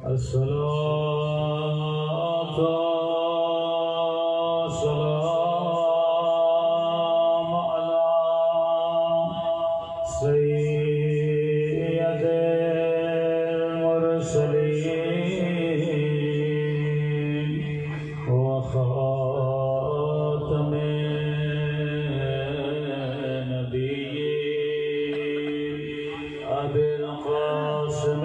الصلاة والسلام على سيد المرسلين وخاتم النبيين أبي القاسم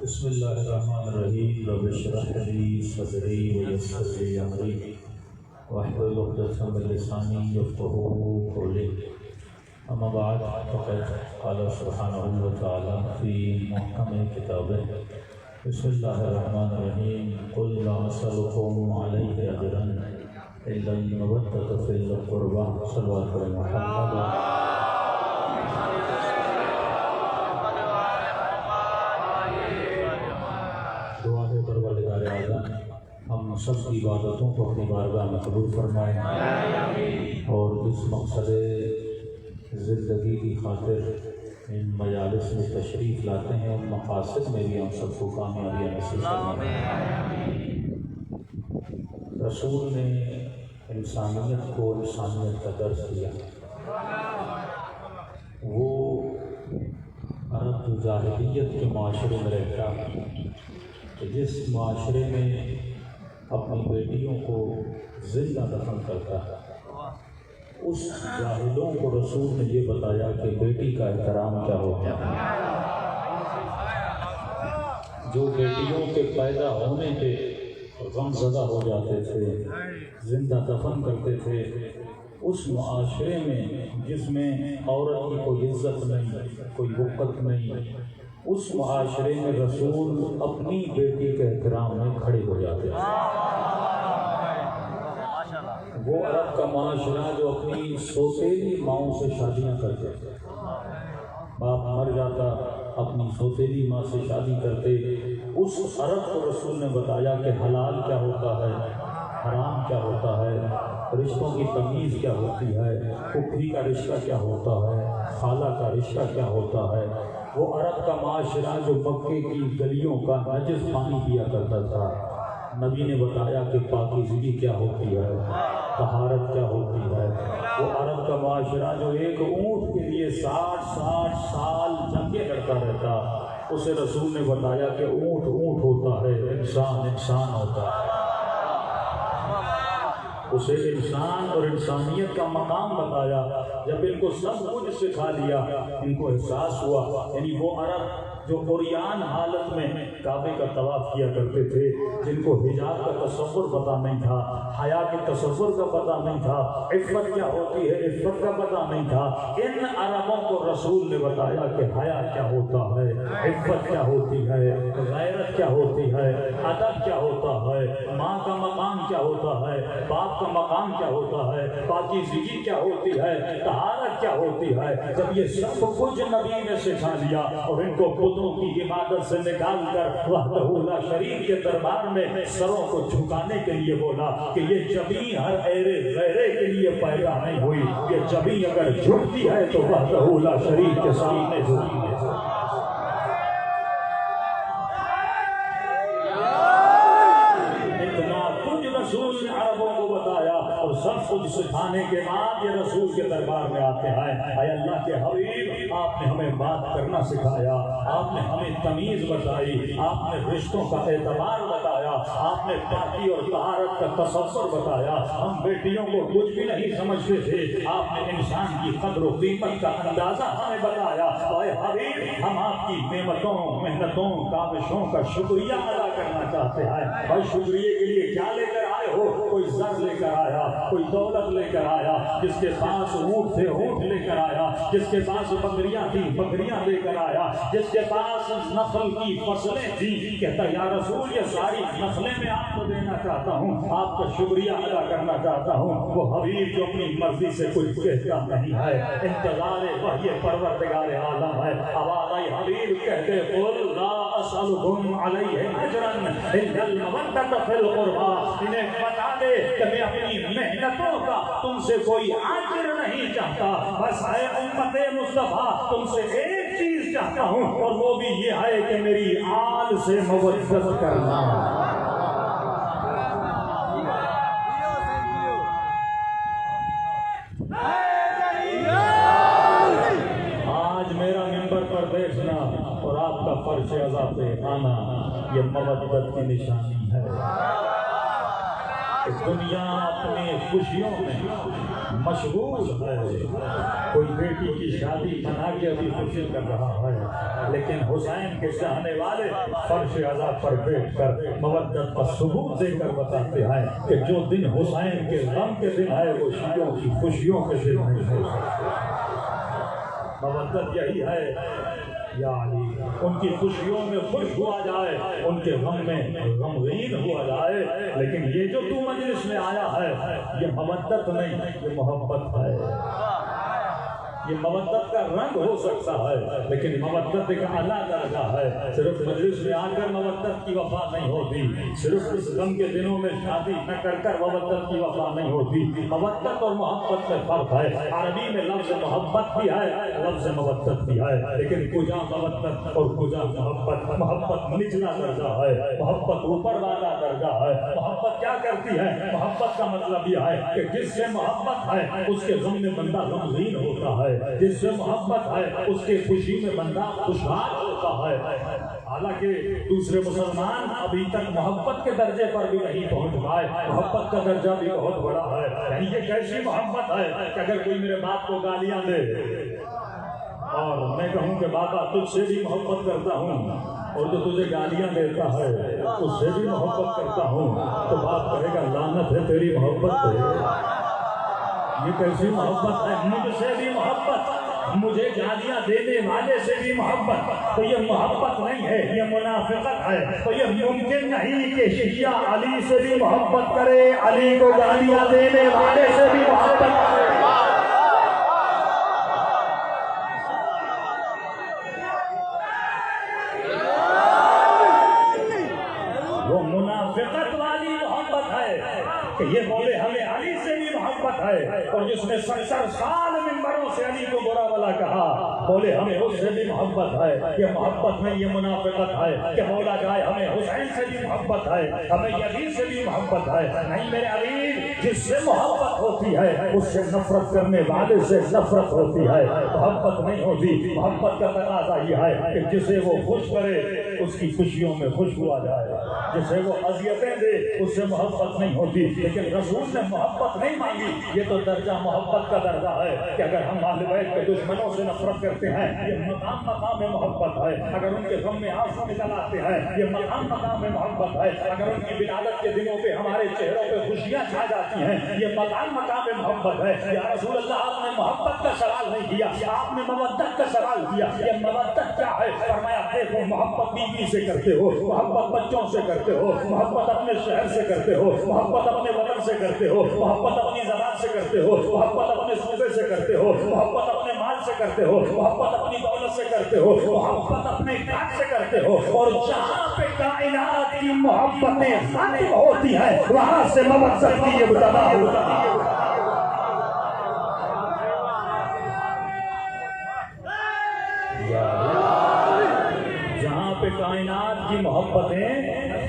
بسم اللہ الرحمن الرحیم رب اشرح لی صدری ویسر لی امری واحلل عقدۃ من لسانی یفقهوا قولی اما بعد فقد قال سبحانہ وتعالی فی محکم کتابہ بسم اللہ الرحمن الرحیم قل لا اسألکم علیہ اجرا الا المودۃ فی القربى صلوات محمد ہم سب کی عبادتوں کو اپنی بارگاہ میں قبول فرمائیں اور اس مقصد زندگی کی خاطر ان مجالس میں تشریف لاتے ہیں ان مقاصد میں بھی ہم سب کو کامیابی نصیب فرمائیں۔ رسول نے انسانیت کو انسانیت کا درس دیا۔ وہ عرب جاہلیت کے معاشرے میں رہتا کہ جس معاشرے میں اپنی بیٹیوں کو زندہ دفن کرتا ہے، اس جاہلوں کو رسول نے یہ بتایا کہ بیٹی کا احترام کیا ہوتا ہے۔ جو بیٹیوں کے پیدا ہونے پہ غم زدہ ہو جاتے تھے، زندہ دفن کرتے تھے، اس معاشرے میں جس میں عورت کی کوئی عزت نہیں، کوئی وقت نہیں، اس معاشرے میں رسول اپنی بیٹی کے احترام میں کھڑے ہو جاتے ہیں۔ وہ عرب کا معاشرہ جو اپنی سوتیلی ماؤں سے شادیاں کرتے تھے، باپ مر جاتا اپنی سوتیلی ماں سے شادی کرتے، اس عرب کو رسول نے بتایا کہ حلال کیا ہوتا ہے، حرام کیا ہوتا ہے، رشتوں کی تمیز کیا ہوتی ہے، پھوپھی کا رشتہ کیا ہوتا ہے، خالہ کا رشتہ کیا ہوتا ہے۔ وہ عرب کا معاشرہ جو مکے کی گلیوں کا نجس پانی پیا کرتا تھا، نبی نے بتایا کہ پاکیزگی کیا ہوتی ہے، طہارت کیا ہوتی ہے۔ وہ عرب کا معاشرہ جو ایک اونٹ کے لیے 60 سال جنگیں لڑتا رہتا، اسے رسول نے بتایا کہ اونٹ اونٹ ہوتا ہے، انسان انسان ہوتا ہے۔ اسے انسان اور انسانیت کا مقام بتایا. جب ان کو سب کچھ سکھا لیا ان کو احساس ہوا. یعنی وہ عرب جو عریان حالت میں کعبے کا طواف کیا کرتے تھے، جن کو حجاب کا تصور پتہ نہیں تھا، حیا کے تصور کا پتہ نہیں تھا، عفت کیا ہوتی ہے عفت کا پتہ نہیں تھا، ان عربوں کو رسول نے بتایا کہ حیا کیا ہوتا ہے، عفت کیا ہوتی ہے، غیرت کیا ہوتی ہے، ادب کیا ہوتا ہے، ماں کا مقام کیا ہوتا ہے، باپ کا مقام کیا ہوتا ہے، پاکیزگی کیا ہوتی ہے، طہارت کیا ہوتی ہے. جب یہ سب کچھ نبی نے سکھا لیا اور ان کو بتوں کی عبادت سے نکال کر وحدہ لا شریک کے دربار میں سروں کو جھکانے کے لیے بولا کہ یہ جبیں ہر غیرے کے لیے پیدا نہیں ہوئی، یہ جبیں اگر جھکتی ہے تو وحدہ لا شریک کے سامنے جھکتی ہے. رسول عربوں کو بتایا اور سب کچھ سکھانے کے بعد یہ رسول کے دربار میں آتے ہیں. اے اللہ کے حبیب، آپ نے ہمیں بات کرنا سکھایا، آپ نے ہمیں تمیز بتائی، آپ نے رشتوں کا اعتبار بتایا، آپ نے پاکی اور طہارت کا تصور بتایا. ہم بیٹیوں کو کچھ بھی نہیں سمجھتے تھے، آپ نے انسان کی قدر و قیمت کا اندازہ ہمیں بتایا. اے حبیب، ہم آپ کی نعمتوں، محنتوں، کاوشوں کا شکریہ ادا کرنا چاہتے ہیں. اور شکریہ کے لیے کیا لے کر آئے ہو؟ کوئی زر لے کر آیا، کوئی دولت لے کر آیا، جس کے پاس اونٹ تھے اونٹ لے کر آیا، جس کے پاس بکریاں تھیں بکریاں لے کر آیا، جس کے پاس نسل کی فصلیں تھیں. کہتا یا رسول یہ ساری نسلیں میں آپ کو دینا چاہتا ہوں، آپ کا شکریہ ادا کرنا چاہتا ہوں. وہ حبیب جو اپنی مرضی سے کچھ کہتا نہیں ہے، انتظار وحی پروردگار عالم ہے. آواز آئی حبیب کہتے قل لا اسألکم علیہ اجرا الا المودۃ فی القربی. انہیں بتا دے کہ میں اپنی محنتوں کا تم سے کوئی اجر نہیں چاہتا، بس اے امت مصطفیٰ تم سے ایک چیز چاہتا ہوں اور وہ بھی یہ ہے کہ میری آل سے مودت کرنا. آج میرا منبر پر بیٹھنا اور آپ کا فرش عزا پہ آنا یہ مودت کی نشانی ہے. دنیا اپنی خوشیوں میں مشغول ہے. کوئی بیٹی کی شادی منا کے ابھی خوشی کر رہا ہے، لیکن حسین کے چاہنے والے فرش عزا پر بیٹھ کر مودت کا ثبوت دے کر بتاتے ہیں کہ جو دن حسین کے غم کے دن ہے وہ شیعوں کی خوشیوں کے دن نہیں ہو سکتے. مودت یہی ہے یا علی، ان کی خوشیوں میں خوش ہوا جائے، ان کے غم میں غمگین ہوا جائے. لیکن یہ جو تو مجلس میں آیا ہے یہ مودت نہیں، یہ محبت ہے. یہ مودت کا رنگ ہو سکتا ہے لیکن مودت ایک اعلیٰ درجہ ہے. صرف مجلس میں آ کر مودت کی وفا نہیں ہوتی، صرف اس غم کے دنوں میں شادی نہ کر کر مودت کی وفا نہیں ہوتی. مودت اور محبت میں فرق ہے. عربی میں لفظ محبت بھی ہے، لفظ مودت بھی ہے، لیکن کجا مودت اور کجا محبت. محبت نچلا درجہ ہے، محبت اوپر والا درجہ ہے. محبت کیا کرتی ہے؟ محبت کا مطلب یہ ہے کہ جس سے محبت ہے اس کے غم میں بندہ غمگین ہوتا ہے، جس سے محبت ہے اس کے خوشی میں بندہ خوشحال ہوتا ہے. حالانکہ دوسرے مسلمان ابھی تک محبت کے درجے پر بھی نہیں پہنچ پائے. محبت کا درجہ بھی بہت بڑا ہے. یعنی یہ کیسی محبت ہے کہ اگر کوئی میرے باپ کو گالیاں دے اور میں کہوں کہ بابا تجھ سے بھی محبت کرتا ہوں، اور جو تجھے گالیاں دیتا ہے اس سے بھی محبت کرتا ہوں، تو باپ کہے گا لعنت ہے تیری محبت پہ. یہ کیسی محبت ہے؟ مجھ سے بھی محبت، مجھے گالیاں دینے والے سے بھی محبت. تو یہ محبت نہیں ہے، یہ منافقت ہے. تو یہ ممکن نہیں کہ شیعہ علی سے بھی محبت کرے، علی کو گالیاں دینے والے سے بھی محبت کرے. وہ منافقت والی محبت ہے کہ یہ بولے ہمیں علی سے بھی محبت ہے، اور جس نے 70 سال منبروں سے علی کو برا بلا کہا بولے ہمیں اس سے بھی محبت ہے، یہ محبت میں یہ منافقت ہے کہ مولا جائے ہمیں حسین سے بھی محبت ہے، ہمیں یزید سے بھی محبت ہے. نہیں میرے عزیز، جس سے محبت ہوتی ہے اس سے نفرت کرنے والے سے نفرت ہوتی ہے، محبت نہیں ہوتی. محبت کا تقاضا یہ ہے کہ جسے وہ خوش کرے اس کی خوشیوں میں خوش ہوا جائے، جسے وہ اذیتیں دے اس سے محبت نہیں ہوتی. لیکن رسول نے محبت نہیں مانگی. یہ تو درجہ محبت کا درجہ ہے کہ اگر ہم اہل بیت کے دشمنوں سے نفرت کرتے ہیں یہ مقام مقام میں محبت ہے. اگر ان کے غم میں آنسو نکل آتے ہیں یہ مقام مقام میں محبت ہے. اگر ان کی ولادت کے دنوں پہ ہمارے چہروں پہ خوشیاں چھا جاتی ہیں یہ مقام مقام میں محبت ہے. یا رسول اللہ، آپ نے محبت کا سوال نہیں کیا، آپ نے مودت کا سوال کیا. یہ مودت کیا ہے؟ فرمایا دیکھو، محبت بیوی سے کرتے ہو، محبت بچوں سے کرتے ہو، محبت اپنے شہر سے کرتے ہو، محبت اپنے وطن سے کرتے ہو، محبت اپنی زبان سے کرتے ہو، محبت اپنے صوبے سے کرتے ہو، محبت اپنے مال سے کرتے ہو، محبت اپنی دولت سے کرتے ہو، محبت اپنے گھر سے کرتے ہو. اور جہاں پہ کائنات کی محبتیں ختم ہوتی ہیں وہاں سے مودت کی ابتدا ہوتی ہے. جہاں پہ کائنات کی محبتیں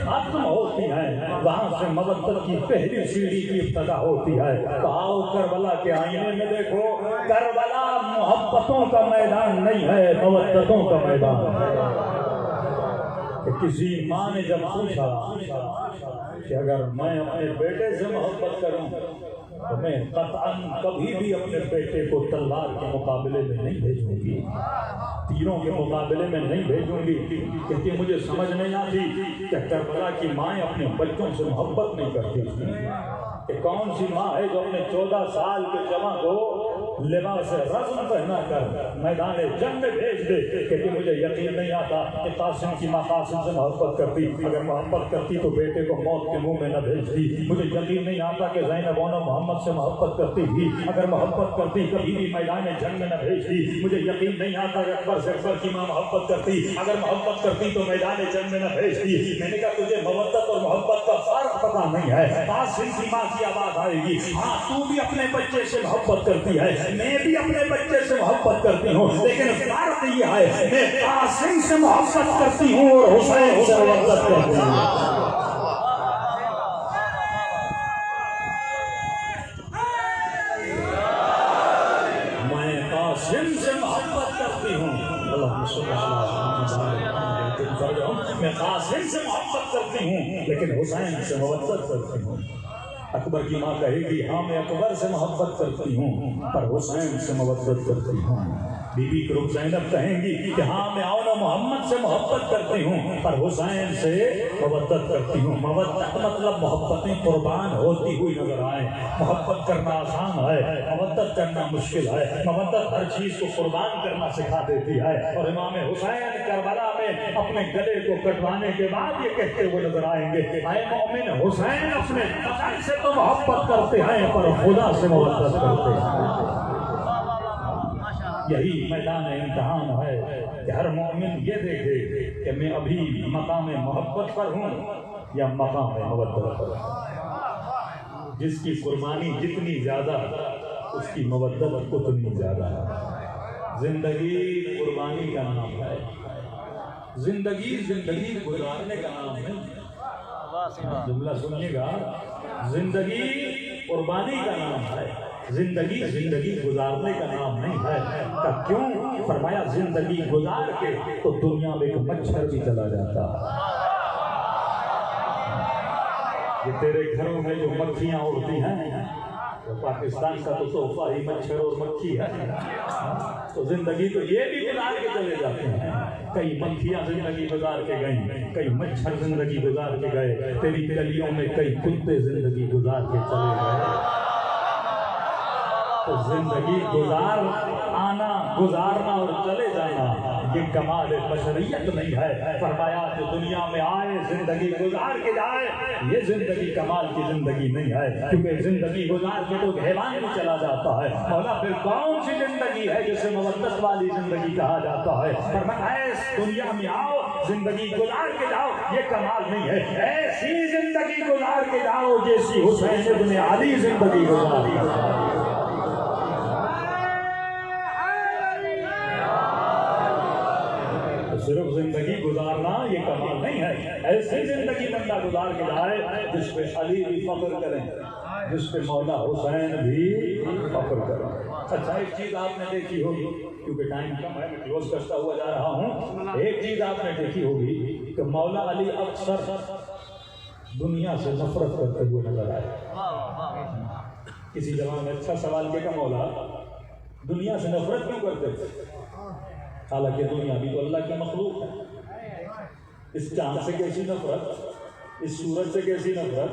ختم ہوتی ہیں وہاں سے مودت کی پہلی سیڑھی کی ابتدا ہوتی ہے. تو آؤ کربلا کے آئینے میں دیکھو، کربلا محبتوں کا میدان نہیں ہے، مودتوں کا میدان ہے. کہ کسی ماں نے جب پوچھا کہ اگر میں اپنے بیٹے سے محبت کروں تو میں قطعاً کبھی بھی اپنے بیٹے کو تلوار کے مقابلے میں نہیں بھیجوں گی، تیروں کے مقابلے میں نہیں بھیجوں گی، کیونکہ مجھے سمجھ نہیں آتی کہ کربلا کی مائیں اپنے بچوں سے محبت نہیں کرتی تھیں. کہ کون سی ماں ہے جو اپنے 14 سال کے جواں کو لباس رزم پہنا کر میدان جنگ میں بھیج دے. کہ مجھے یقین نہیں آتا کہ قاسم کی ماں قاسم سے محبت کرتی، اگر محبت کرتی تو بیٹے کو موت کے منہ میں نہ بھیجتی. مجھے یقین نہیں آتا کہ زینب محمد سے محبت کرتی تھی، اگر محبت کرتی کبھی بھی میدان جنگ میں نہ بھیجتی. مجھے یقین نہیں آتا کہ اکبر سے اکبر کی ماں محبت کرتی، اگر محبت کرتی تو میدان جنگ میں نہ بھیجتی. میں نے کہا تجھے مودت اور محبت کا فرق پتہ نہیں ہے. قاسم کی ماں کی آواز آئے گی، ہاں تو بھی اپنے بچے سے محبت کرتی ہے، میں بھی اپنے بچے سے محبت کرتی ہوں، لیکن فرق یہ ہے میں قاسم سے محبت کرتی ہوں اور حسین سے محبت کرتی ہوں. میں قاسم سے محبت کرتی ہوں، میں قاسم سے محبت کرتی ہوں لیکن حسین سے محبت کرتی ہوں. اکبر کی ماں کہے گی ہاں میں اکبر سے محبت کرتی ہوں پر حسین سے محبت کرتی ہوں. بی بی رخ زینب کہیں گی کہ ہاں میں آؤ محمد سے محبت کرتی ہوں پر حسین سے محبت کرتی ہوں. محبت مطلب محبتیں قربان ہوتی ہوئی نظر آئیں. محبت کرنا آسان ہے، محبت کرنا مشکل ہے. محبت ہر چیز کو قربان کرنا سکھا دیتی ہے. اور امام حسین کربلا میں اپنے گلے کو کٹوانے کے بعد یہ کہتے ہوئے نظر آئیں گے اے مومن، حسین اپنے وطن سے تو محبت کرتے ہیں پر خدا سے محبت کرتے ہیں. یہی میدان امتحان ہے کہ ہر مومن یہ دیکھے کہ میں ابھی مقام محبت پر ہوں یا مقام مودت پر. جس کی قربانی جتنی زیادہ اس کی مودت اتنی زیادہ ہے. زندگی قربانی کا نام ہے، زندگی گزارنے کا نام ہے. جملہ سنیے گا، زندگی قربانی کا نام ہے، زندگی گزارنے کا نام نہیں ہے. کہ کیوں؟ فرمایا زندگی گزار کے تو دنیا میں ایک مچھر بھی چلا جاتا ہے. یہ تیرے گھروں میں جو مکھیاں اڑتی ہیں پاکستان کا تو تحفہ ہی مچھر اور مکھی ہے. تو زندگی تو یہ بھی گزار کے چلے جاتے ہیں. کئی مکھیاں زندگی گزار کے گئیں، کئی مچھر زندگی گزار کے گئے، تیری گلیوں میں کئی کتے زندگی گزار کے چلے گئے. تو زندگی گزارنا اور چلے جانا یہ کمال بشریت نہیں ہے. فرمایا کہ دنیا میں آئے زندگی گزار کے جائے، یہ زندگی کمال کی زندگی نہیں ہے. کیونکہ زندگی گزار کے تو حیوان بھی چلا جاتا ہے. مولا پھر کون سی زندگی ہے جسے مودت والی زندگی کہا جاتا ہے؟ فرمایا دنیا میں آؤ زندگی گزار کے جاؤ، یہ کمال نہیں ہے. ایسی زندگی گزار کے جاؤ جیسی حسین ابن علی زندگی گزار. صرف زندگی گزارنا یہ کمال نہیں ہے، ایسی زندگی بندہ گزار کے جائے جس پہ علی بھی فخر کریں، جس پہ مولا حسین بھی فخر کریں۔ اچھا ایک چیز آپ نے دیکھی ہوگی، کیونکہ ٹائم کم ہے میں کلوز کرتا ہوا جا رہا ہوں، ایک چیز آپ نے دیکھی ہوگی کہ مولا علی اکثر دنیا سے نفرت کرتے ہوئے نظر آئے۔ کسی جوان نے اچھا سوال کیا کہ مولا دنیا سے نفرت کیوں کرتے تھے؟ حالانکہ دنیا بھی تو اللہ کی مخلوق ہے۔ اس چاند سے کیسی نفرت، اس سورج سے کیسی نفرت،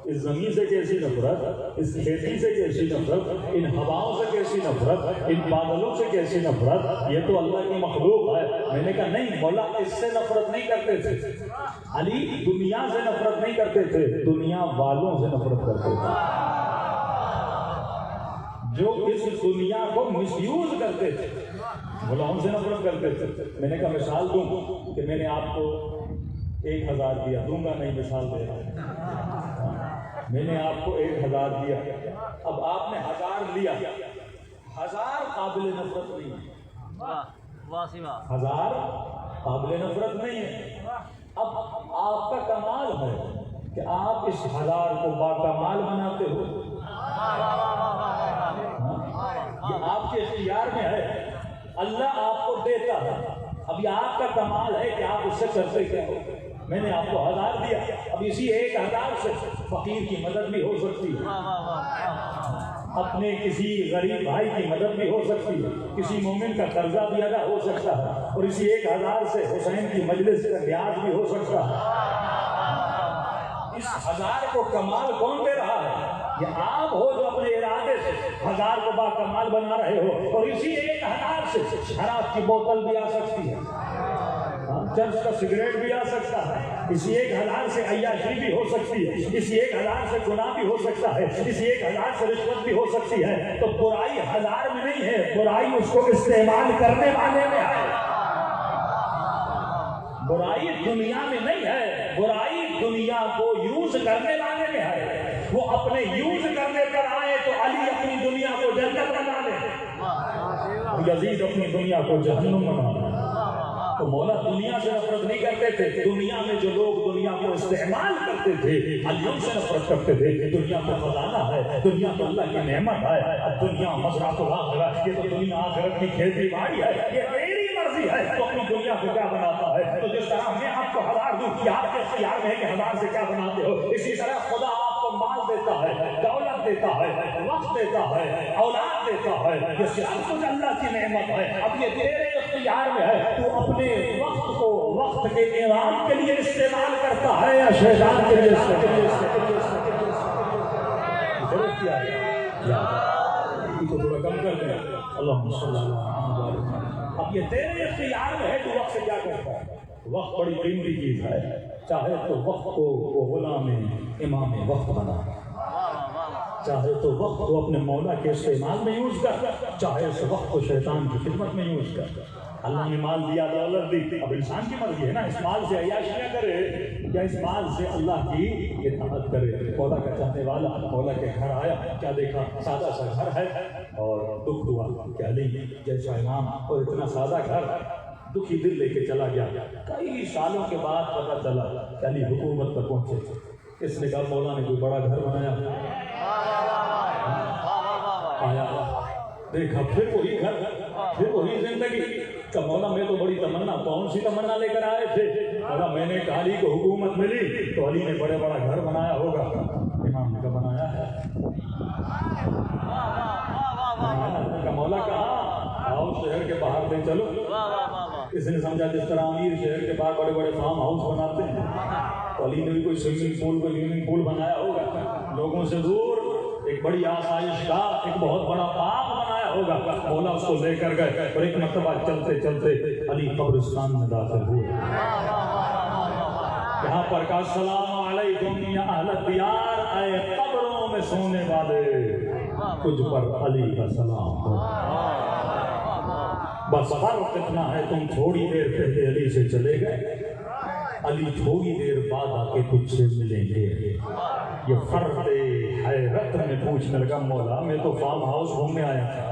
اس زمین سے کیسی نفرت، اس کھیتی سے کیسی نفرت، ان ہواؤں سے کیسی نفرت، ان بادلوں سے کیسی نفرت، یہ تو اللہ کی مخلوق ہے۔ میں نے کہا نہیں مولا اس سے نفرت نہیں کرتے تھے، علی دنیا سے نفرت نہیں کرتے تھے، دنیا والوں سے نفرت کرتے تھے جو اس دنیا کو مس یوز کرتے تھے، بولا ان سے نفرت کرتے تھے۔ میں نے کہا مثال دوں کہ میں نے آپ کو 1000 دیا، دوں گا نہیں مثال دے رہا ہوں، میں نے آپ کو 1000 دیا، اب آپ نے 1000 لیا، 1000 قابل نفرت نہیں ہے، 1000 قابل نفرت نہیں ہے۔ اب آپ کا کمال ہے کہ آپ اس 1000 کو باکمال بناتے ہو، یہ آپ کے اختیار میں ہے، اللہ آپ کو دیتا ہے، اب یہ آپ کا کمال ہے کہ آپ اس سے کرتے کیا ہو۔ میں نے آپ کو 1000 دیا، اب اسی 1000 سے فقیر کی مدد بھی ہو سکتی ہے، اپنے کسی غریب بھائی کی مدد بھی ہو سکتی ہے، کسی مومن کا قرضہ بھی ادا ہو سکتا ہے، اور اسی 1000 سے حسین کی مجلس کا بیاض بھی ہو سکتا ہے۔ اس 1000 کو کمال کون دے رہا ہے؟ یہ آپ ہو جو اپنے ارادے سے 1000 کو باکمال بنا رہے ہو، اور اسی 1000 سے شراب کی بوتل بھی آ سکتی ہے، چرس کا سگریٹ بھی آ سکتا ہے، اسی 1000 سے عیاشی بھی ہو سکتی ہے، اسی 1000 سے گناہ بھی ہو سکتا ہے، اسی 1000 سے رشوت بھی ہو سکتی ہے۔ تو برائی 1000 میں نہیں ہے، برائی اس کو استعمال کرنے والے میں ہے، برائی دنیا میں نہیں ہے، برائی دنیا کو یوز کرنے والے میں ہے۔ وہ اپنے یوز کرنے پر آئے تو علی اپنی دنیا کو جنت بنا لے، یزید اپنی دنیا کو جہنم بنا لے۔ تو مولا دنیا سے نفرت نہیں کرتے تھے، دنیا میں جو لوگ دنیا کو استعمال کرتے تھے علیوں سے نفرت کرتے تھے۔ دنیا تو خزانہ ہے، دنیا تو اللہ کی نعمت ہے، دنیا مزرعۃ الآخرہ، یہ تو دنیا آخرت کی کھیتی باڑی ہے، یہ تیری مرضی ہے تو اپنی دنیا کو کیا بناتا ہے۔ تو جس طرح میں آپ کو 1000 دوں کہ آپ کے اختیار میں ہے کہ 1000 سے کیا بناتے ہو، اسی طرح خدا آپ کو مال دیتا ہے، دولت دیتا ہے، وقت دیتا ہے، اولاد دیتا ہے، یہ سب کچھ اللہ کی نعمت ہے۔ اب یہ تیرے اختیار میں ہے، تو اپنے وقت کو وقت کے انعام کے لیے استعمال کرتا ہے یا شیطان کے لیے استعمال کیا ہے؟ کو تھوڑا کم کر دیں، اللہم صلی اللہ علیہ وسلم۔ اب یہ تیرے اختیار میں ہے، تو وقت سے کیا کرتا ہے؟ وقت بڑی قیمتی چیز ہے، چاہے تو وقت کو وہ غلام امام وقت بنا، چاہے تو وقت کو اپنے مولا کے استعمال میں یوز کر، چاہے اس وقت کو شیطان کی خدمت میں یوز کر۔ اللہ نے مال دیا، دولت دی، اب انسان کی مرضی ہے نا، اس مال سے عیاشیاں کرے یا اس مال سے اللہ کی اطاعت کرے۔ مولا کا چاہنے والا مولا کے گھر آیا، کیا دیکھا؟ سادہ سا گھر ہے، اور دکھ ہوا کہ علی جیسا امام اور اتنا سادہ گھر، دکھی دل لے کے چلا گیا۔ کئی سالوں کے بعد پتہ چلا کہ علی حکومت پر پہنچے۔ اس نے کہا مولا نے کوئی بڑا گھر بنایا، آیا دیکھا پھر وہی گھر، پھر وہی زندگی کہ مولا میں تو بڑی تمنا، کون سی تمنا لے کر آئے تھے؟ مولا میں نے کہا علی کو حکومت ملی تو علی نے بڑے بڑا گھر بنایا ہوگا۔ امام نے کہا بنایا ہے۔ مولا کہا آؤ شہر کے باہر لے چلو۔ اس نے سمجھا جس طرح امیر شہر کے باہر بڑے بڑے فارم ہاؤس بناتے ہیں، تو علی نے بھی کوئی سوئمنگ پول کو سوئمنگ پول بنایا ہوگا، لوگوں سے دور ایک بڑی آسائش کا ایک بہت بڑا پارک بنایا ہوگا۔ مولا اس کو لے کر گئے، اور ایک مرتبہ چلتے چلتے علی قبرستان میں داخل ہوئے۔ یہاں پر کہا السلام علیکم یا اہل الدیار، اے قبروں میں سونے والے، تجھ پر علی کا سلام ہو۔ بس فرق اتنا ہے تم تھوڑی دیر پہلے علی سے چلے گئے، علی تھوڑی دیر بعد آ کے تجھ سے ملیں گے۔ یہ فرق حیرت میں پوچھنے لگا مولا میں تو فارم ہاؤس گھومنے آیا تھا،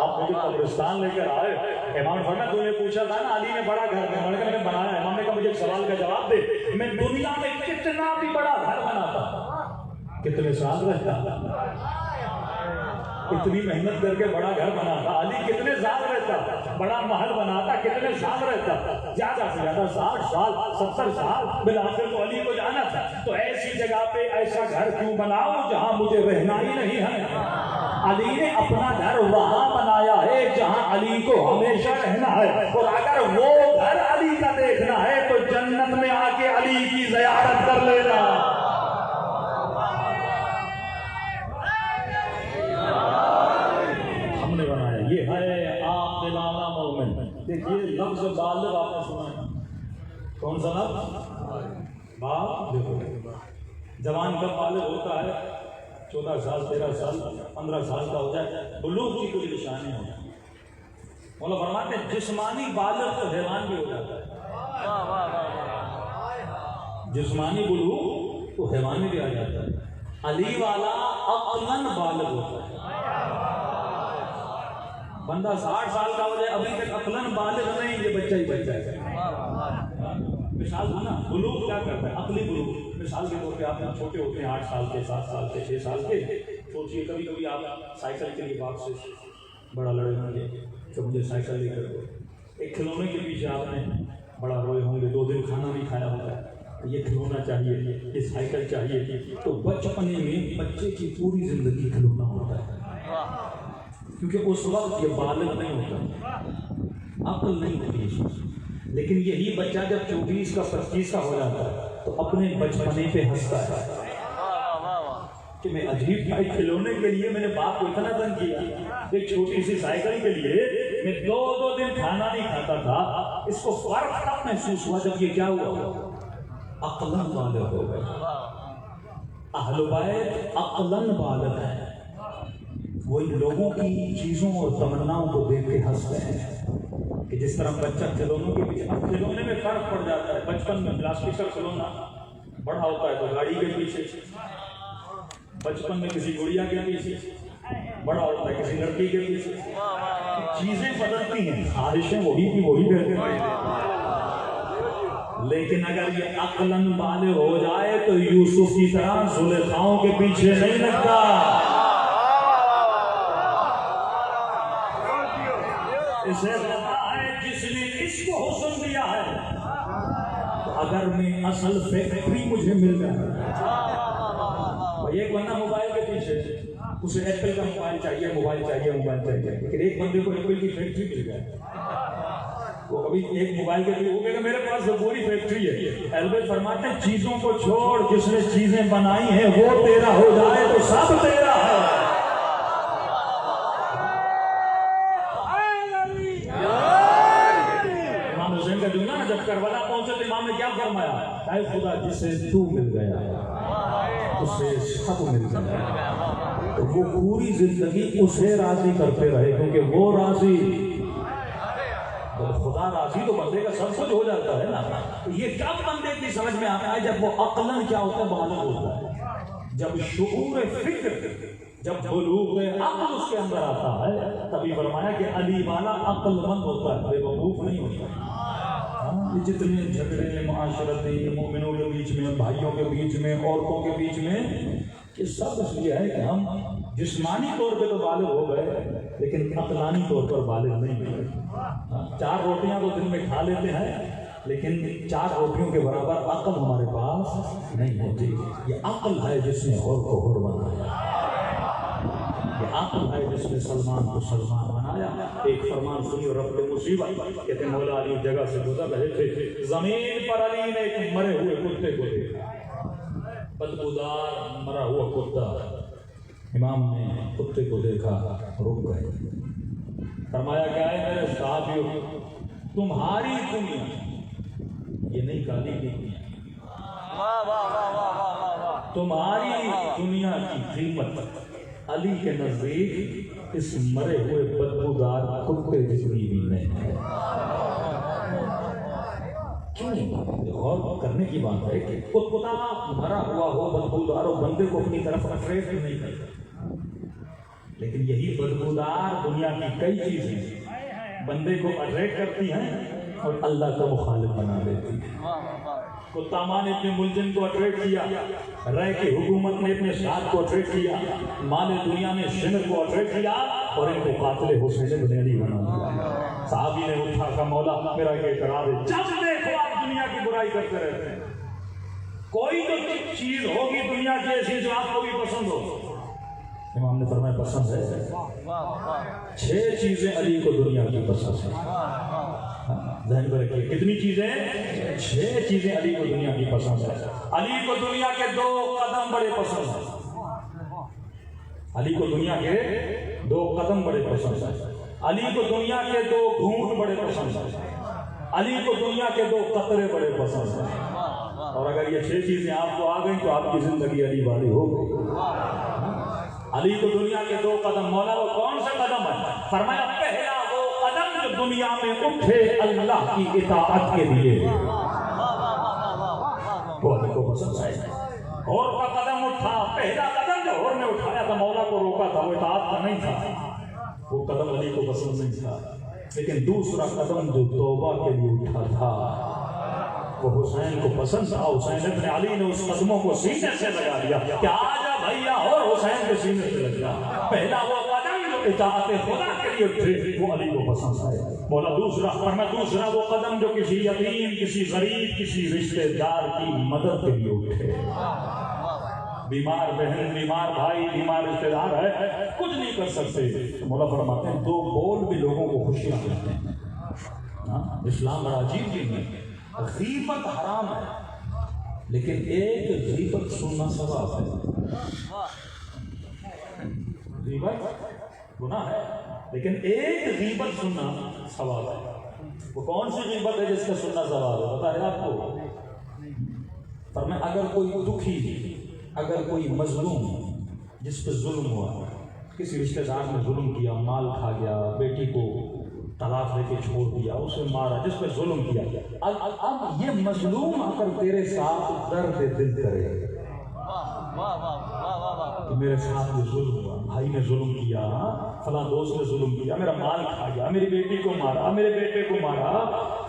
آپ مجھے قبرستان لے کر آئے. امام فرمایا تو نے پوچھا تھا نا علی نے بڑا گھر میں نے بنایا. امام نے کہا مجھے ایک سوال کا جواب دے, میں دنیا میں کتنا بھی بڑا گھر بناتا, کتنے سال رہتا, اتنی محنت کر کے بڑا گھر بناتا, علی کتنے سال رہتا, بڑا محل بناتا, کتنے سال رہتا, زیادہ سے زیادہ 60 سال 70 سال. بالآخر تو علی کو جانا تھا, تو ایسی جگہ پہ ایسا گھر کیوں بناؤ جہاں مجھے رہنا ہی نہیں ہے. علی نے اپنا گھر وہاں بنایا ہے جہاں علی کو ہمیشہ رہنا ہے, اور اگر وہ گھر علی کا دیکھنا ہے تو جنت میں آ کے علی کی زیارت کر لینا. ہم نے بنایا, یہ ہے عاقلانہ مومن. دیکھیے لفظ بالغ آپ نے سنا ہے, کون سا لفظ بالغ؟ دیکھو جوان کب بالغ ہوتا ہے, 14 سال 13 سال 15 سال کا ہو جائے, بلوغ کی کوئی نشانی ہو جائے. مولا فرماتے ہیں جسمانی بالغ تو حیوان بھی ہو جاتا ہے, جسمانی بلوغ تو حیوان بھی آ جاتا ہے. علی والا عقلاً بالغ ہوتا ہے. بندہ 60 سال کا ہو جائے ابھی تک عقلاً بالغ نہیں, یہ بچہ ہی بچہ ہے. مثال ہے نا, بلوغ کیا کرتا ہے, عقلی بلوغ. مثال کے طور پہ آپ چھوٹے ہوتے ہیں 8 سال کے 7 سال کے 6 سال کے, سوچیے کبھی کبھی آپ سائیکل کے لیے باپ سے بڑا لڑے ہوں گے کہ مجھے سائیکل لے کر دو. ایک کھلونے کے پیچھے آپ نے بڑا روئے ہوں گے, 2 دن کھانا نہیں کھایا ہوگا, یہ کھلونا چاہیے, یہ سائیکل چاہیے. تو بچپنے میں بچے کی پوری زندگی کھلونا ہوتا ہے, کیونکہ اس وقت یہ بالغ نہیں ہوتا, عقل نہیں ہوتی اس وقت. لیکن یہی بچہ جب 24 کا 25 کا ہو جاتا ہے تو اپنے بچپنے پہ ہنستا ہے کہ میں عجیب بھائی کھلونے کے لیے میں نے باپ کو اتنا تنگ کیا, ایک چھوٹی سی سائیکل کے لیے میں 2 دن کھانا نہیں کھاتا تھا. اس کو فرق تب محسوس ہوا جب یہ کیا ہوا, عقلاً بالغ ہو گئے. اہل بیت عقلاً بالغ ہے, وہی لوگوں کی چیزوں اور تمناؤں کو دیکھ کے ہنستے ہیں کہ جس طرح بچہ کھلونوں کے پیچھے, اب کھلونے میں فرق پڑ جاتا ہے. بچپن میں پلاسٹک کا کھلونا بڑا ہوتا ہے تو گاڑی کے پیچھے, بچپن میں کسی گڑیا کے پیچھے, بڑا ہوتا ہے کسی لڑکی کے پیچھے. چیزیں بدلتی ہیں, خواہشیں وہی کی وہی رہتے ہیں. لیکن اگر یہ عقلاً بالغ ہو جائے تو یوسف کی طرح زلیخاؤں کے پیچھے نہیں لگتا. اسے پتا ہے جس نے اس کو حسن دیا ہے, تو اگر میں اصل فیکٹری مجھے مل جائے. ایک بندہ موبائل کے پیچھے, اسے ایپل کا موبائل چاہیے, موبائل چاہیے, موبائل چاہیے. لیکن ایک بندے کو ایپل کی فیکٹری مل جائے, وہ کبھی ایک موبائل کے لیے وہ کہے گا میرے پاس تو پوری فیکٹری ہے. البتہ فرماتے ہیں چیزوں کو چھوڑ, جس نے چیزیں بنائی ہیں وہ تیرا ہو جائے تو سب تیرا ہے. امام حسین کا جملہ نا, جب کربلا پہنچے تو امام نے کیا فرمایا, اے خدا جسے تو مل گیا اسے سب مل گیا. تو وہ پوری زندگی اسے راضی کرتے رہے, کیونکہ وہ راضی, خدا راضی تو بندے کا سب کچھ ہو جاتا ہے نا. تو یہ کب بندے کی سمجھ میں آتا ہے, جب وہ عقلاً کیا ہوتا ہے, بالغ ہوتا ہے. جب شعور فکر, جب بلوغ عقل اس کے اندر آتا ہے, تبھی فرمایا کہ علی والا عقل مند ہوتا ہے, بے وقوف نہیں ہوتا. یہ جتنے جھگڑے معاشرتی مومنوں کے بیچ میں, بھائیوں کے بیچ میں, عورتوں کے بیچ میں, یہ سب اس لیے ہے کہ ہم جسمانی طور پہ تو بالغ ہو گئے لیکن عقلانی طور پر بالغ نہیں ہوئے. 4 روٹیاں تو دن میں کھا لیتے ہیں لیکن 4 روٹیوں کے برابر عقل ہمارے پاس نہیں ہوتی. یہ عقل ہے جس نے اور کو اور بنایا, یہ عقل ہے جس نے سلمان کو سلمان بنایا. ایک فرمان سنی رب مصیبت, کہتے ہیں مولا علی جگہ سے گزر رہے تھے, زمین پر علی نے ایک مرے ہوئے کتے کو دیکھا, بدبودار مرا ہوا کتا. امام نے کتے کو دیکھا, رک گئے. فرمایا کیا ہے میرے صحابیوں, تمہاری دنیا, یہ نہیں کالی کی دنیا, تمہاری دنیا کی قیمت علی کے نزدیک اس مرے ہوئے بدبودار کتے جتنی بھی نہیں ہے. غور کرنے کی بات ہے کہ کتا مرا ہوا ہو, بدبودار ہو, بندے کو اپنی طرف اٹریکٹ نہیں کرتا, لیکن لیکن یہی بدبودار دنیا کی کئی چیزیں بندے کو اٹریکٹ کرتی ہیں اور اللہ کا مخالف بنا دیتی ہیں۔ کتا ماں نے اپنے ملزم کو اٹریکٹ کیا، رہ کی حکومت نے اپنے ساتھ کو اٹریکٹ کیا، ماں نے دنیا میں شمر کو اٹریکٹ کیا اور ان کو قاتل حسین بنیادی بنا دیا۔ صحابی نے اٹھا کہ مولا میرا یہ اقرار ہے، جب دیکھو آپ دنیا کی برائی کرتے رہتے ہیں، کوئی تو چیز ہوگی دنیا کی ایسی جو آپ کو بھی پسند ہو۔ امام نے فرمایا پسند ہے 6 چیزیں علی کو دنیا کی پسند ہیں۔ ذہن میں رکھیے کتنی چیزیں؟ 6 چیزیں علی کو دنیا کی پسند ہے۔ علی کو دنیا کے 2 قدم بڑے پسند ہیں۔ علی کو دنیا کے 2 قدم بڑے پسند ہیں۔ علی کو دنیا کے 2 گھونٹ بڑے پسند ہیں۔ علی کو دنیا کے 2 قطرے بڑے پسند ہیں۔ اور اگر یہ 6 چیزیں آپ کو آ گئیں تو آپ کی زندگی علی والی ہو گئی۔ علی کو دنیا کے 2 قدم، مولا وہ کون سے قدم ہے؟ فرمایا پہلا وہ قدم جو دنیا میں اٹھے اللہ کی اطاعت کے لیے، وہ علی کو پسند ہے۔ اور کا قدم اٹھا، پہلا قدم جو اور نے اٹھایا تھا مولا کو روکا تھا، وہ اطاعت کا نہیں تھا، وہ قدم علی کو پسند نہیں تھا۔ لیکن دوسرا قدم جو توبہ کے لیے اٹھا تھا وہ حسین کو پسند تھا۔ حسین ابن علی نے اس قدموں کو سینے سے لگا لیا کہ آجا بھیا اور حسین کے سینے سے لگ گیا۔ پہلا وہ قدم جو اطاعت خدا کے لیے اٹھے وہ علی کو پسند آئے۔ مولا دوسرا وہ قدم جو کسی یتیم، کسی غریب، کسی رشتہ دار کی مدد کے لیے اٹھے۔ بیمار بہن، بیمار بھائی، بیمار رشتہ دار ہے، کچھ نہیں کر سکتے، مولا فرماتے ہیں 2 بول بھی لوگوں کو خوشیاں دیتے ہیں۔ اسلام بڑا عجیب دین ہے۔ غیبت حرام ہے لیکن ایک غیبت سننا ثواب ہے۔ غیبت گناہ ہے لیکن ایک غیبت سننا ثواب ہے۔ وہ کون سی غیبت ہے جس کا سننا ثواب ہے؟ بتا ہے آپ کو؟ فرمایا اگر کوئی دکھی، اگر کوئی مظلوم جس پہ ظلم ہوا، کسی رشتہ دار نے ظلم کیا، مال کھا گیا، بیٹی کو طلاق دے کے چھوڑ دیا، اسے مارا، جس پہ ظلم کیا، اب یہ مظلوم اگر تیرے ساتھ درد دل کرے کہ میرے ساتھ یہ ظلم ہوا، بھائی نے ظلم کیا، فلاں دوست نے ظلم کیا، میرا مال کھا گیا، میری بیٹی کو مارا، میرے بیٹے کو مارا،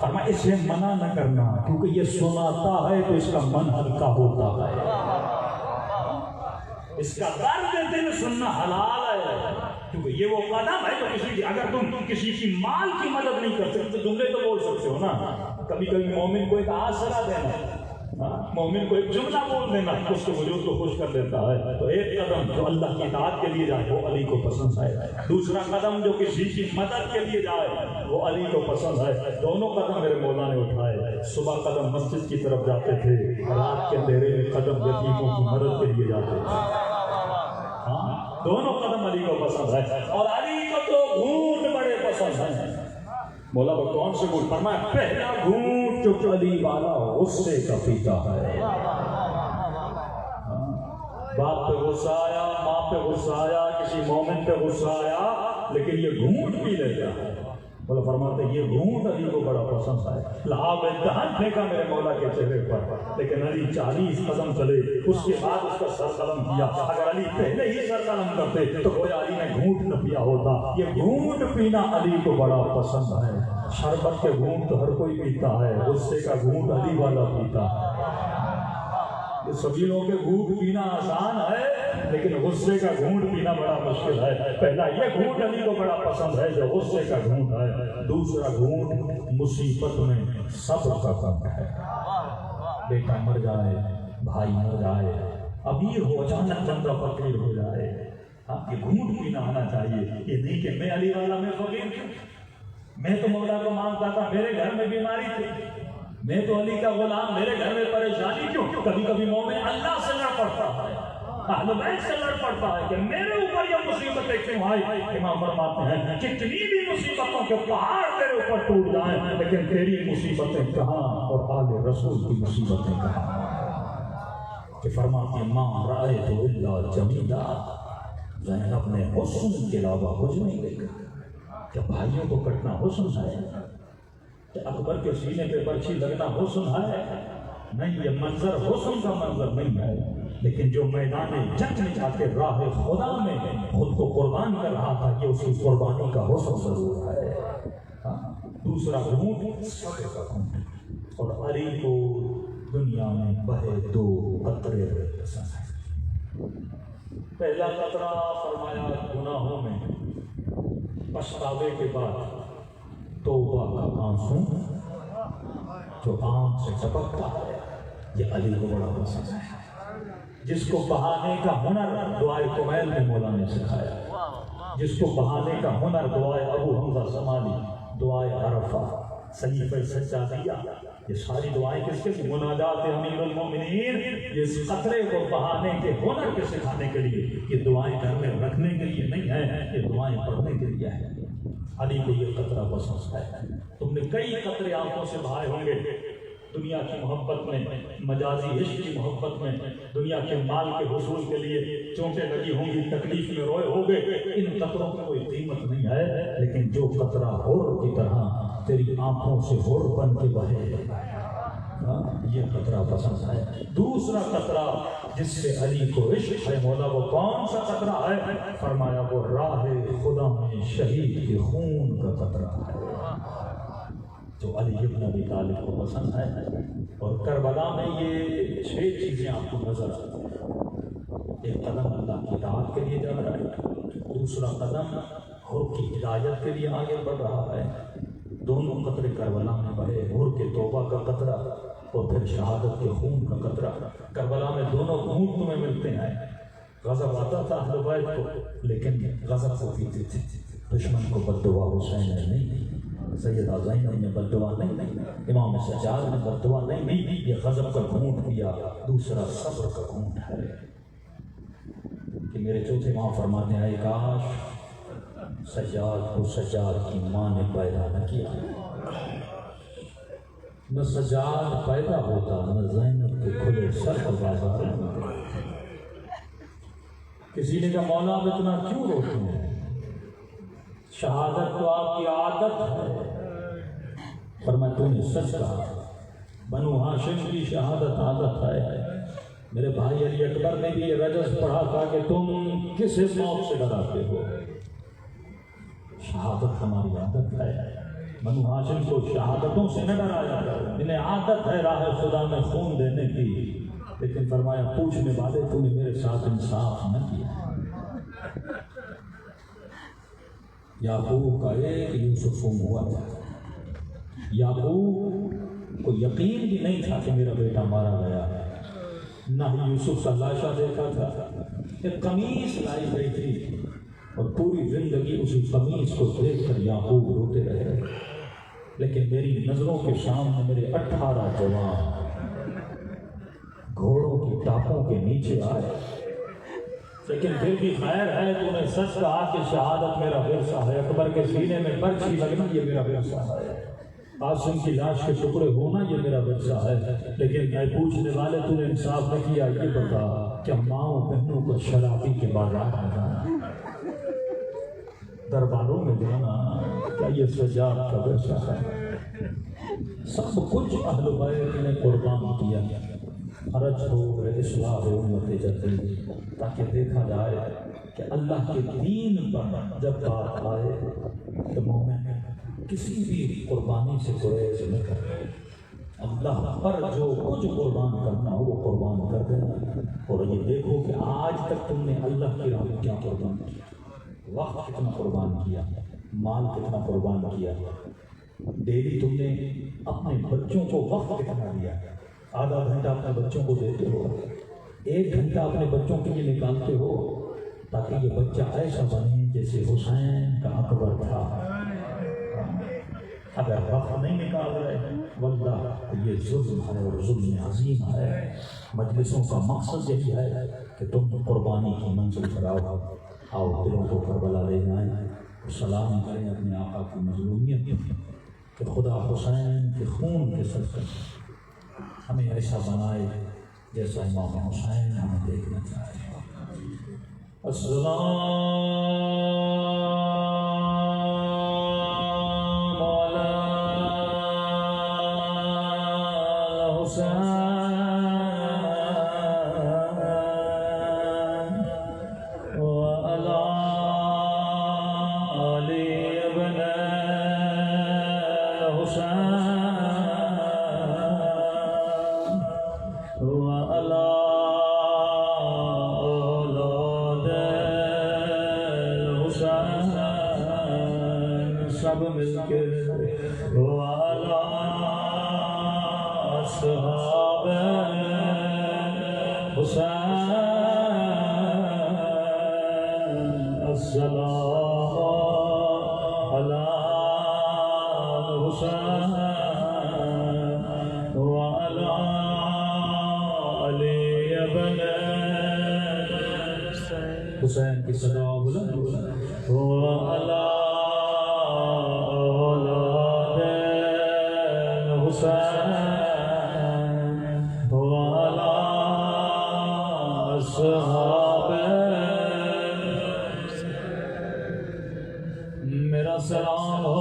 فرمایا اسے منع نہ کرنا کیونکہ یہ سناتا ہے تو اس کا من ہلکا ہوتا ہے۔ اس کا درد دل سننا حلال ہے کیونکہ یہ وہ قدم ہے جو کسی کی، اگر تم کسی کی مال کی مدد نہیں کر سکتے، جملے تو بول سکتے ہو نا، کبھی کبھی مومن کو ایک آسرا دینا، مومن کو ایک جملہ بول دینا، اس کے وجود کو خوش کر دیتا ہے۔ تو ایک قدم جو اللہ کی اطاعت کے لیے جائے وہ علی کو پسند ہے، دوسرا قدم جو کسی کی مدد کے لیے جائے وہ علی کو پسند ہے۔ دونوں قدم میرے مولا نے اٹھائے۔ صبح قدم مسجد کی طرف جاتے تھے، رات کے اندھیرے میں قدم یتیموں کی مدد کے لیے جاتے تھے۔ دونوں قدم علی کو پسند ہے اور علی کو تو گھونٹ بڑے پسند ہیں۔ مولا وہ کون سے گھونٹ؟ فرمایا پہلا گھونٹ جو علی والا غصے کا پیتا ہے۔ باپ پہ غصہ آیا، ماں پہ غصہ آیا، کسی مومن پہ غصہ آیا، لیکن یہ گھونٹ پی لیتا ہے۔ مولا فرماتے ہیں یہ گھونٹ علی کو بڑا پسند ہے۔ لہاب دہن پھینکا میرے مولا کے چہرے پر، لیکن علی 40 قدم چلے، اس کے بعد اس کا سر قلم کیا۔ اگر علی پہلے ہی سر قلم کرتے تو گویا علی نے گھونٹ نہ پیا ہوتا۔ یہ گھونٹ پینا علی کو بڑا پسند ہے۔ شربت کے گھونٹ تو ہر کوئی پیتا ہے، غصے کا گھونٹ علی والا پیتا ہے۔ سبھی لوگوں کے گھونٹ پینا آسان ہے لیکن غصے کا گھونٹ پینا بڑا مشکل ہے۔ پہلا یہ گھونٹ علی کو بڑا پسند ہے جو غصے کا گھونٹ ہے۔ دوسرا گھونٹ مصیبت میں صبر کا کام ہے۔ بیٹا مر جائے، بھائی مر جائے، امیر ہو، اچانک بندہ فقیر ہو جائے، یہ گھونٹ پینا آنا چاہیے۔ یہ نہیں کہ میں علی والا میں فقیر ہوں، میں تو مولا کو مانگتا تھا، میرے گھر میں بیماری تھی، میں تو علی کا غلام، میرے گھر میں پریشانی کیوں؟ کبھی کبھی مومن اللہ سے لڑ پڑتا ہے، اہل بیت سے لڑ پڑتا ہے کہ میرے اوپر یہ مصیبتیں کیوں آئی۔ امام فرماتے ہیں کتنی بھی مصیبتوں کے پہاڑ تیرے اوپر ٹوٹ جائیں لیکن تیری مصیبتیں کہاں اور آل رسول کی مصیبتیں کہاں؟ کہ فرماتے ہیں ماں رأیت الا جمیلا، میں اپنے حسن کے علاوہ کچھ نہیں دیکھا۔ کیا بھائیوں کو کٹنا حسن ہے؟ کہ اکبر کے سینے پہ برچھی لگنا حسن ہے؟ نہیں، یہ منظر حسن کا منظر نہیں ہے۔ لیکن جو میدان جنگ میں جا کے راہ خدا میں خود کو قربان کر رہا تھا، یہ اس کی قربانی کا حسن ضرور ہے۔ دوسرا گھونٹ صبر کا گھونٹ، اور علی کو دنیا میں بہے دو قطرے پسند ہے۔ پہلا قطرہ فرمایا گناہوں میں پچھتاوے کے بعد توبہ کا آنسو جو آنکھ سے ٹپکتا ہے، یہ علی کو بڑا پسند ہے۔ جس کو بہانے کا ہنر دعائے کمیل میں مولا نے سکھایا، جس کو بہانے کا ہنر دعائے ابو حمزہ سمانی، دعائے عرفہ، صحیفہ سجادیہ، یہ ساری دعائیں کس کے مناجات امیر المومنین، یہ قطرے کو بہانے کے ہنر کے سکھانے کے لیے، یہ دعائیں گھر میں رکھنے کے لیے نہیں ہے، یہ دعائیں پڑھنے کے لیے ہے۔ علی کو یہ قطرہ پسند ہے۔ تم نے کئی قطرے آنکھوں سے بہائے ہوں گے دنیا کی محبت میں، مجازی عشق کی محبت میں، دنیا کے مال کے حصول کے لیے چونٹیں لگی ہوں گی، تکلیف میں روئے ہوگے، ان قطروں کی کوئی قیمت نہیں ہے، لیکن جو قطرہ حور کی طرح تیری آنکھوں سے حور بن کے بہے، یہ قطرہ پسند ہے۔ دوسرا قطرہ جس سے علی کو عشق ہے مولا، وہ کون سا قطرہ ہے؟ فرمایا وہ راہ خدا میں شہید کے خون کا قطرہ ہے، جو علی ابن ابی طالب کو پسند ہے۔ اور کربلا میں یہ 6 چیزیں آپ کو نظر آتی ہیں۔ ایک قدم اللہ کی اطاعت کے لیے جا رہا ہے، دوسرا قدم حور کی ہدایت کے لیے آگے بڑھ رہا ہے، دونوں قطرے کربلا میں بہے، حور کے توبہ کا قطرہ اور پھر شہادت کے خون کا قطرہ۔ کربلا میں دونوں گھونٹ تمہیں ملتے ہیں۔ غضب آتا تھا اہل بیت کو، لیکن غضب کو پیتے تھے۔ دشمن کو بد دعا حسین نے نہیں دی، سیدہ زینب نے بد دعا نہیں دی، امام سجاد نے بد دعا نہیں دی، یہ غضب کا گھونٹ پیا۔ دوسرا صبر کا گھونٹ ہے کہ میرے چوتھے امام فرماتے ہیں، کاش سجاد کو سجاد کی ماں نے پیدا نہ کیا، نہ سجاد پیدا ہوتا، نہ زینب کے کھلے سر پر بازار ہوتے۔ کسی نے کہا مولا آپ اتنا کیوں روتے ہیں؟ شہادت تو آپ کی عادت ہے۔ فرمایا تو نے سچ کہا، بنو ہاشم کی شہادت عادت ہے۔ میرے بھائی علی اکبر نے بھی یہ رجز پڑھا تھا کہ تم کس موت سے ڈراتے ہو؟ شہادت ہماری عادت ہے۔ بنو ہاشم کو شہادتوں سے نہ ڈرایا، انہیں عادت ہے راہ خدا میں خون دینے کی، لیکن فرمایا پوچھنے والے تو نے میرے ساتھ انصاف نہ کیا۔ یعقوب کا ایک یوسف ہوا تھا، یعقوب کو یقین بھی نہیں تھا کہ میرا بیٹا مارا گیا، نہ ہی یوسف کا لاشا دیکھا تھا۔ ایک قمیص لائی گئی تھی اور پوری زندگی اسی قمیص کو دیکھ کر یعقوب روتے رہے، لیکن میری نظروں کے سامنے میرے 18 جوان گھوڑوں کی ٹاپوں کے نیچے آئے، لیکن پھر بھی خیر ہے تو نے سچ کہا کہ شہادت میرا ورثہ ہے، اکبر کے سینے میں برچھی لگنا یہ میرا ورثہ ہے، قاسم کی لاش کے ٹکڑے ہونا یہ میرا ورثہ ہے، لیکن میں پوچھنے والے تو نے انصاف نہ کیا، یہ بتا کیا ماؤں بہنوں کو شرابی کے بازار میں جانا، درباروں میں جانا، کیا یہ سجاد کا ورثہ ہے؟ سب کچھ اہل بیت نے قربان کیا، حرج ہو اصلاح امت جدید، تاکہ دیکھا جائے کہ اللہ کے دین پر جب بات آئے تو مومن کسی بھی قربانی سے گریز نہ کرے، اللہ پر جو کچھ قربان کرنا ہو وہ قربان کر دینا۔ اور یہ دیکھو کہ آج تک تم نے اللہ کی راہ میں کیا قربان کیا، وقت کتنا قربان کیا، مال کتنا قربان کیا، ڈیلی تم نے اپنے بچوں کو وقت کتنا دیا، آدھا گھنٹہ اپنے بچوں کو دیتے ہو، 1 گھنٹہ اپنے بچوں کے لیے نکالتے ہو، تاکہ یہ بچہ ایسا بنے جیسے حسین کا اکبر تھا۔ اگر وقت نہیں نکال رہے واللہ یہ ظلم ہے اور ظلم عظیم ہے۔ مجلسوں کا مقصد یہی ہے کہ تم قربانی کی منزل پر آؤ، دلوں کو کربلا لے جائیں، سلام کریں اپنے آقا کی مظلومیت کہ خدا حسین کے خون کے صدقے ہمیں ایسا بنائے جیسا امام حسین ہمیں دیکھنا چاہے۔ السلام علی حسین أصحاب حسين السلام على حسين وعلى علي بن حسین کی صدا بلند وعلى اولاد حسین وعلى اصحاب میرا سلام ہو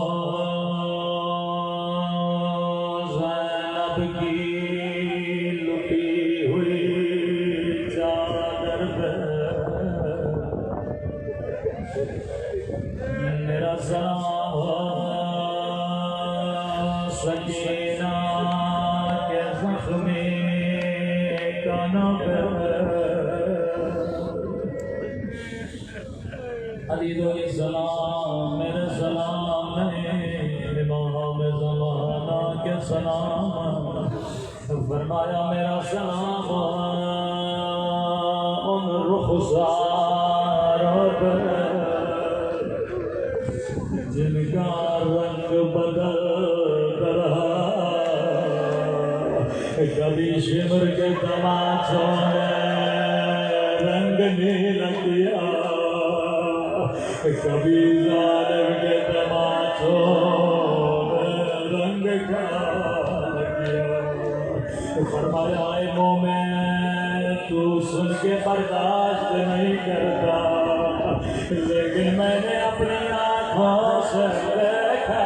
زینب کی لٹی ہوئی چادر پہ میرا سلام ہو سکینہ کے زخمی کانوں پہ علی دو سلام میرے سلام نہیں امام زمانہ کے سلام فرمایا میرا سلام ان رخساروں پر جن کا رنگ بدل رہا کبھی شمر کے تماچوں نے رنگ نیلا کیا کبھی ظالم کے تماچوں میں رنگ کھا کیا فرمایا اے مومن تو سن کے برداشت نہیں کرتا لیکن میں نے اپنی آنکھوں سے دیکھا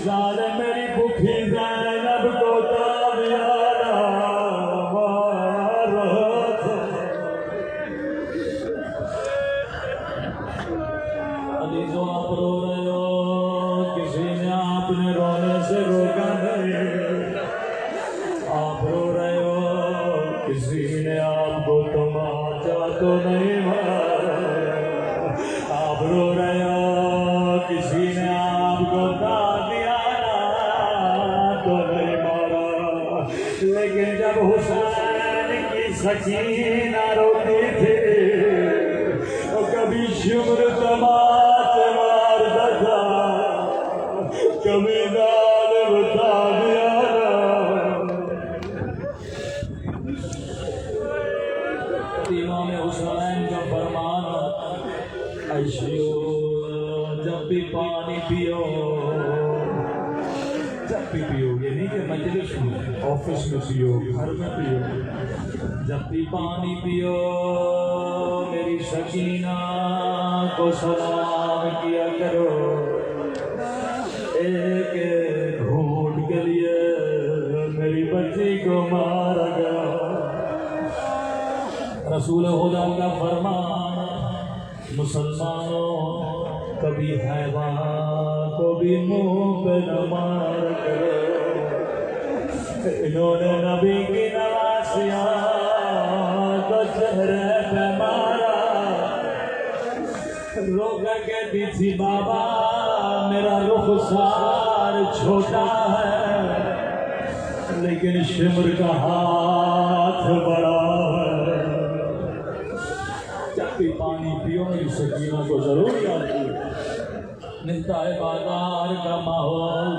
ظالم میری بھوکی زینب کو تابیانہ مار رہا تھا عزیزو آپ رو رہے ہو کسی نے آپ نے رونے سے روکا نہیں آپ رو رہے ہو کسی نے آپ کو تماچا تو نہیں مارا آپ رو رہے ہو کسی نے آپ کو قادیانہ تو نہیں مارا لیکن جب حسین کی سکینہ روتی تھی وہ کبھی شمر تماچے مارتا تھا کبھی ظالم قادیانہ امام حسین کا فرمان عشیو جب بھی پانی پیو جب بھی پیو یہ نہیں کہ مجلس میں آفس میں پیو گھر میں پیو جب بھی پانی پیو میری سکینہ کو سلام کیا کرو ایک گھونٹ کے لیے میری بچی کو مارا گیا رسول خدا کا فرمان مسلمانوں کبھی حیوان کو بھی منہ پہ نہ مار کرو انہوں نے نبی کی نواسیاں کو چہرے پہ مارا روکا کہتی تھی بابا میرا رخسار چھوٹا ہے لیکن شمر کا ہاتھ بڑا ہے جب بھی پانی پیو میری سکینہ کو ضرور یاد کیو ملتا ہے بازار کا ماحول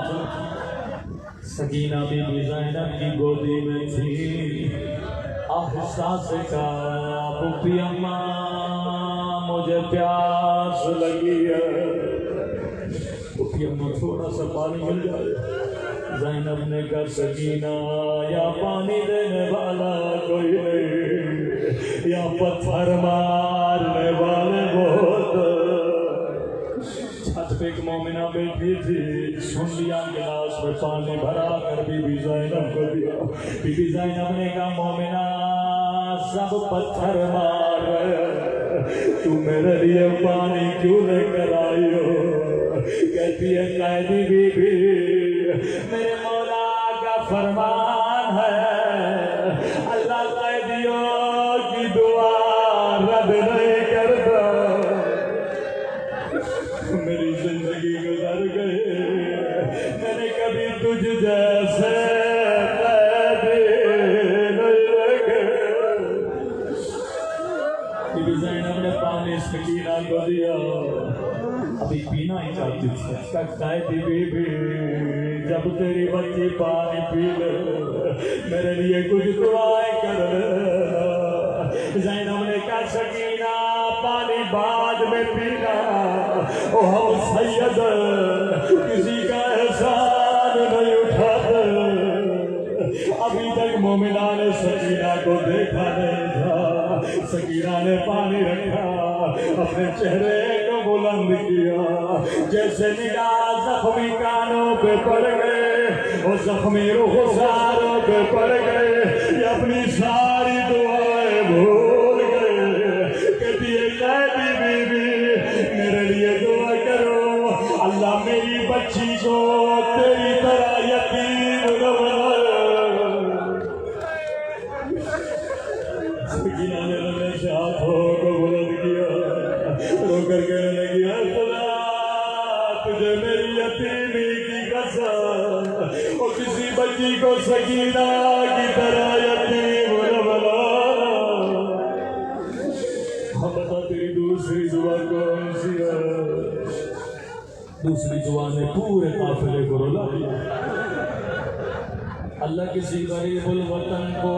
سکینہ بی بی زینب کی گودی میں تھی آہستہ سے کہا پھوپھی اماں مجھے پیاس لگی ہے پھوپھی اماں تھوڑا سا پانی مل جائے زینب نے کہا سکینہ یا پانی دینے والا کوئی نہیں یا پتھر مارنے والے بہت چھت پہ ایک مومنہ بیٹھی تھی سن لیا گلاس میں پانی بھرا کر بی بی زینب کو دیا بی بی زینب نے کہا مومنہ سب پتھر مار رہے تو میرے لیے پانی کیوں لے کر آئی ہو کہتی ہے قیدی بی بی میرے مولا کا فرمان ہے اللہ قیدیوں کی دعا رد نہیں کرتا میری زندگی گزر گئی میں نے کبھی تجھ جیسے قائدی بی بی جب تیری بچی پانی پی لے میرے لیے کچھ دعائیں کر لے. زینب نے کہا سکینہ پانی بعد میں پینا او ہم سید کسی کا احسان نہیں اٹھاتے. ابھی تک مومنہ نے سکینہ کو دیکھا نہیں تھا. سکینہ نے پانی رکھا اپنے چہرے کو بلند کیا جیسے نگاہ زخمی کانوں پہ پڑ گئے اور زخمی رخساروں پہ پڑ گئے. یہ اپنی ساری دعائیں بھول گئے. کہتی ہے قائدی بی بی میرے لیے دعا کرو اللہ میری بچی کو تیری طرح یتیم نہ بنائے. سکینہ نے اپنے ہاتھوں کو بلند کیا رو کر کہنے لگی خدا تجھے میری یتیمی کی قسم اور کسی بچی کو سکینہ کی طرح یتیم نہ بنانا. ہم بتا تیری دوسری دعا کون سی ہے؟ دوسری دعا نے پورے قافلے کو رلا دیا. اللہ کسی غریب الوطن کو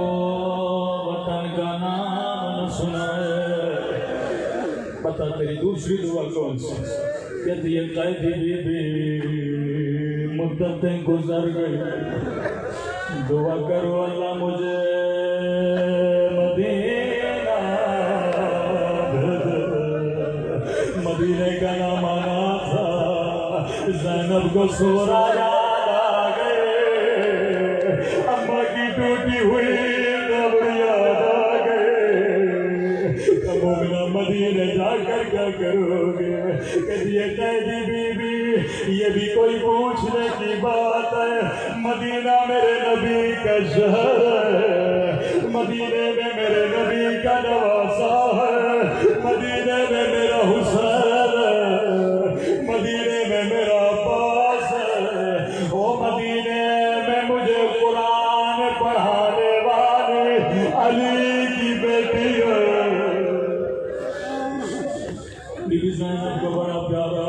وطن کا نام نہ سنائے. بتا تیری دوسری دعا کون سی؟ کہتی ہے قائدی بی بی مدتیں گزر گئی دعا کرو اللہ مجھے مدینہ مدینے کا نام آنا تھا. زینب کو سورا یاد آ گئے اماں کی ٹوٹی ہوئی قبر یاد آ گئے. مومنہ مدینے جا کر کیا کرو گے؟ کہتی ہے قائدی بی بی یہ بھی کوئی پوچھنے کی بات ہے. مدینہ میرے نبی کا شہر ہے. مدینے میں میرے نبی کا نواسہ ہے. مدینے میں میرا حسین ہے. مدینے میں میرا عباس ہے. وہ مدینے میں مجھے قرآن پڑھانے والی علی کی بیٹی ہے. بی بی زینب کو بڑا پیارا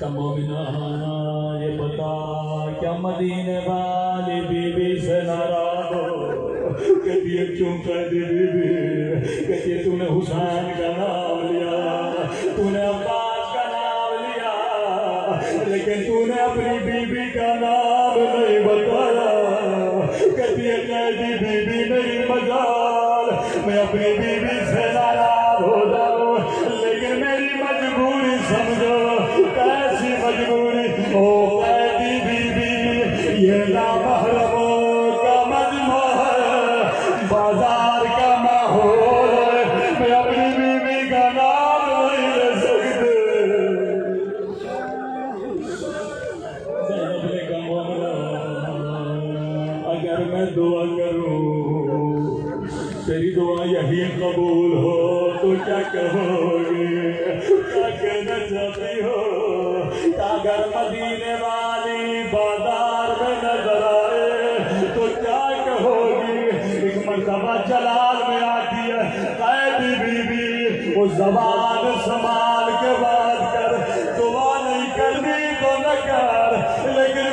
کہ مومنہ یہ بتا کیا مدینے والی بی بی سے ناراض ہو؟ کہتی ہے کیوں قائدی بی بی؟ کہتی ہے تو نے حسین کا نام لیا تو نے عباس کا نام لیا لیکن تو نے اپنی بی بی کا نام نہیں بتایا. کہتی ہے قائدی بی بی میری مجال میں اپنی بی بی سے ناراض ہو جاؤں لیکن میری مجبوری سمجھو. کیسی مجبوری؟ او قائدی بی بی یہ نامحرموں کا مجمع ہے بازار کا ماحول ہے. میں اپنی بی بی کا نام نہیں لے سکتے. زینب نے کہا مومنہ اگر میں دعا کروں تیری دعا یہی قبول ہو تو کیا کہو گے؟ کیا کہنا چاہتی ہو؟ اگر مدینے والی بازار میں نظر آئے تو کیا کہو گی؟ ایک مرتبہ جلال میں آتی ہے قائدی بی بی وہ زبان سنبھال کے بات کر. دعا نہیں کرنی تو نہ کر لیکن